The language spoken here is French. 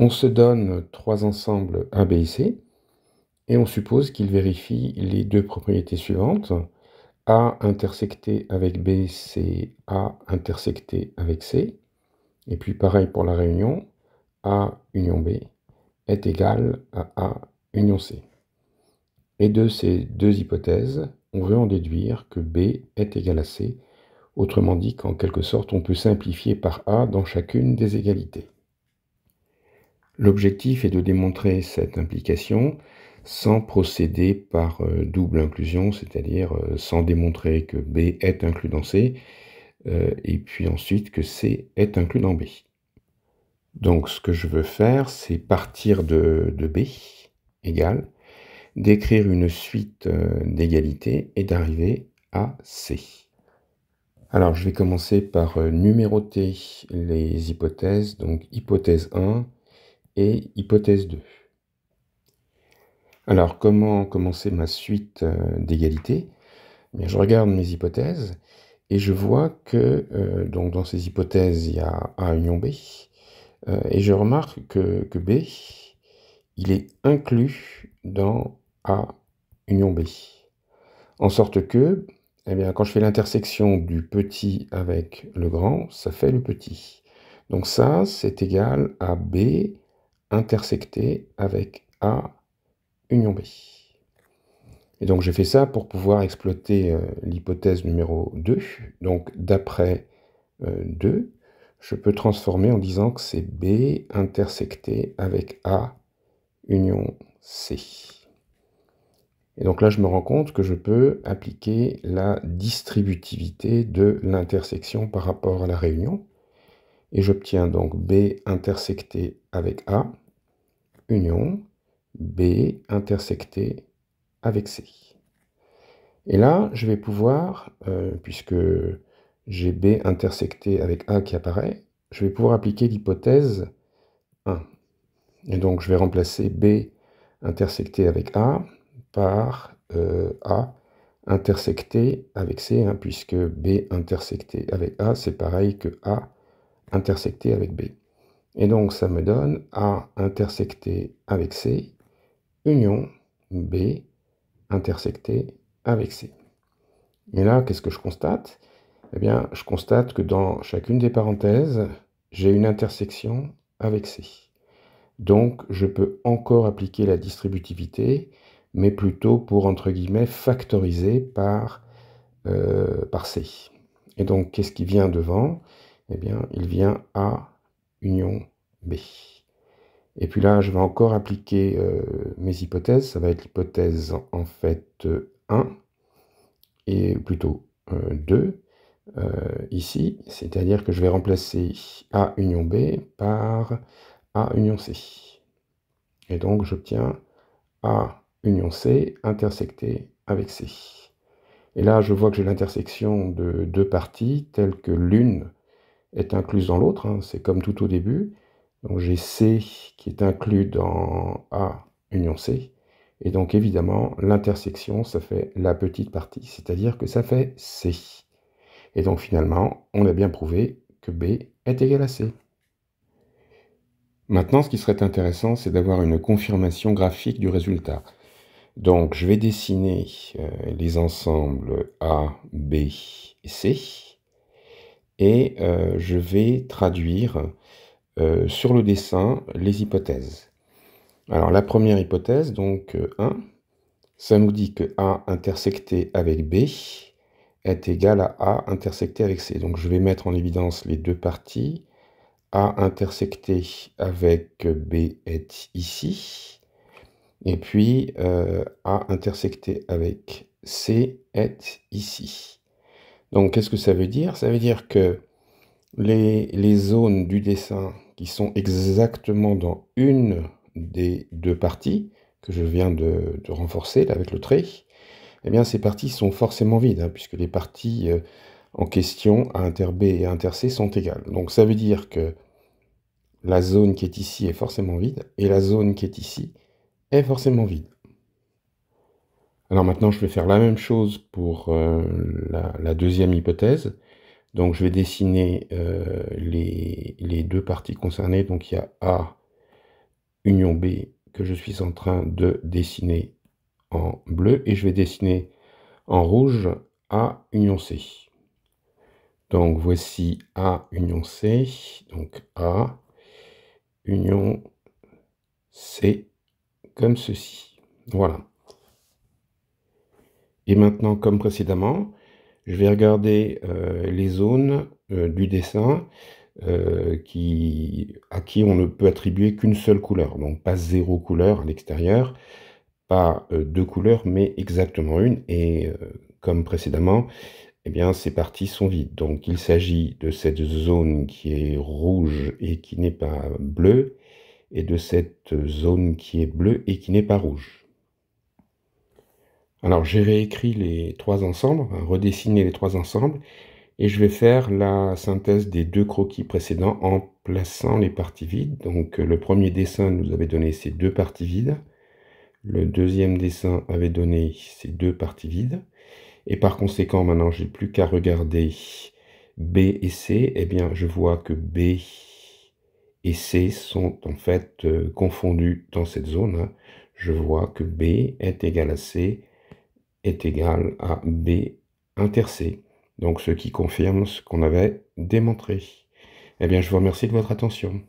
On se donne trois ensembles A, B et C, et on suppose qu'ils vérifient les deux propriétés suivantes. A intersecté avec B, c'est A intersecté avec C. Et puis pareil pour la réunion, A union B est égal à A union C. Et de ces deux hypothèses, on veut en déduire que B est égal à C. Autrement dit qu'en quelque sorte, on peut simplifier par A dans chacune des égalités. L'objectif est de démontrer cette implication sans procéder par double inclusion, c'est-à-dire sans démontrer que B est inclus dans C, et puis ensuite que C est inclus dans B. Donc ce que je veux faire, c'est partir de B égale, d'écrire une suite d'égalités et d'arriver à C. Alors je vais commencer par numéroter les hypothèses, donc hypothèse 1 et hypothèse 2. Alors comment commencer ma suite d'égalités? Je regarde mes hypothèses et je vois que donc dans ces hypothèses, il y a A union B, et je remarque que B, il est inclus dans A union B. En sorte que, quand je fais l'intersection du petit avec le grand, ça fait le petit. Donc ça, c'est égal à B intersecté avec A union B. Et donc j'ai fait ça pour pouvoir exploiter l'hypothèse numéro 2. Donc d'après 2, je peux transformer en disant que c'est B intersecté avec A union C. Et donc là, je me rends compte que je peux appliquer la distributivité de l'intersection par rapport à la réunion. Et j'obtiens donc B intersecté avec A, union B intersecté avec C. Et là, je vais pouvoir, puisque j'ai B intersecté avec A qui apparaît, je vais pouvoir appliquer l'hypothèse 1. Et donc, je vais remplacer B intersecté avec A par A intersecté avec C, puisque B intersecté avec A, c'est pareil que A intersecté avec B. Et donc, ça me donne A intersecté avec C, union B intersecté avec C. Et là, qu'est-ce que je constate? Je constate que dans chacune des parenthèses, j'ai une intersection avec C. Donc, je peux encore appliquer la distributivité, mais plutôt pour, entre guillemets, factoriser par C. Et donc, qu'est-ce qui vient devant? Il vient A union B. Et puis là, je vais encore appliquer mes hypothèses. Ça va être l'hypothèse, en fait, 1, et plutôt 2, ici. C'est-à-dire que je vais remplacer A union B par A union C. Et donc, j'obtiens A union C intersecté avec C. Et là, je vois que j'ai l'intersection de deux parties, telles que l'une est incluse dans l'autre. C'est comme tout au début. Donc, j'ai C qui est inclus dans A union C. Et donc, évidemment, l'intersection, ça fait la petite partie, c'est-à-dire que ça fait C. Et donc, finalement, on a bien prouvé que B est égal à C. Maintenant, ce qui serait intéressant, c'est d'avoir une confirmation graphique du résultat. Donc, je vais dessiner les ensembles A, B et C, et je vais traduire sur le dessin les hypothèses. Alors, la première hypothèse, donc 1, ça nous dit que A intersecté avec B est égal à A intersecté avec C. Donc, je vais mettre en évidence les deux parties. A intersecté avec B est ici. Et puis, A intersecté avec C est ici. Donc, qu'est-ce que ça veut dire? Ça veut dire que les zones du dessin qui sont exactement dans une des deux parties, que je viens de renforcer là, avec le trait, ces parties sont forcément vides, puisque les parties en question, A inter B et A inter C, sont égales. Donc, ça veut dire que la zone qui est ici est forcément vide, et la zone qui est ici est forcément vide. Alors maintenant, je vais faire la même chose pour la deuxième hypothèse. Donc je vais dessiner les deux parties concernées. Donc il y a A union B que je suis en train de dessiner en bleu, et je vais dessiner en rouge A union C. Donc voici A union C, donc A union C, comme ceci. Voilà. Et maintenant, comme précédemment, je vais regarder les zones du dessin à qui on ne peut attribuer qu'une seule couleur. Donc pas 0 couleur à l'extérieur, pas 2 couleurs, mais exactement une. Et comme précédemment, eh bien, ces parties sont vides. Donc il s'agit de cette zone qui est rouge et qui n'est pas bleue, et de cette zone qui est bleue et qui n'est pas rouge. Alors j'ai réécrit les trois ensemble, redessiné les trois ensemble, et je vais faire la synthèse des deux croquis précédents en plaçant les parties vides. Donc le premier dessin nous avait donné ces deux parties vides, le deuxième dessin avait donné ces deux parties vides, et par conséquent maintenant j'ai plus qu'à regarder B et C. Eh bien je vois que B et C sont en fait confondus dans cette zone. Je vois que B est égal à C est égal à B inter C. Donc ce qui confirme ce qu'on avait démontré. Eh bien, je vous remercie de votre attention.